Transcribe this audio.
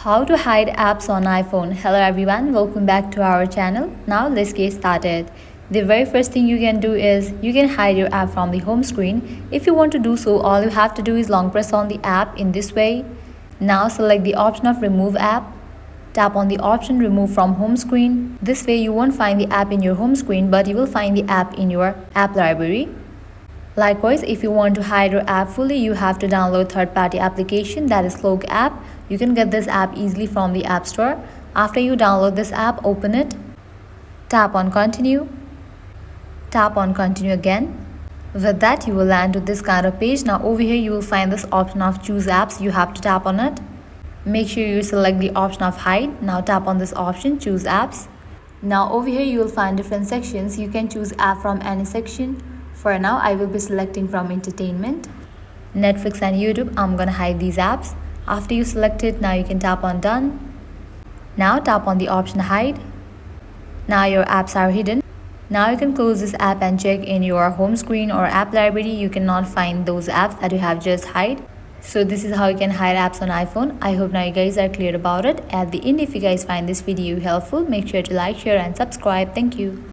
How to hide apps on iPhone. Hello everyone, welcome back to our channel. Now let's get started. The very first thing you can do is you can hide your app from the home screen. If you want to do so, all you have to do is long press on the app in this way. Now select the option of remove app. Tap on the option remove from home screen. This way you won't find the app in your home screen, but you will find the app in your app library. Likewise, if you want to hide your app fully, you have to download third-party application, that is Cloak app. You can get this app easily from the App Store. After you download this app, open it. Tap on continue. Tap on continue again. With that, you will land to this kind of page. Now over here, you will find this option of choose apps. You have to tap on it. Make sure you select the option of hide. Now tap on this option, choose apps. Now over here, you will find different sections. You can choose app from any section. For now, I will be selecting from entertainment, Netflix and YouTube. I'm gonna hide these apps. After you select it, now you can tap on done. Now tap on the option hide. Now your apps are hidden. Now you can close this app and check in your home screen or app library. You cannot find those apps that you have just hide. So this is how you can hide apps on iPhone. I hope now you guys are clear about it. At the end, if you guys find this video helpful, make sure to like, share and subscribe. Thank you.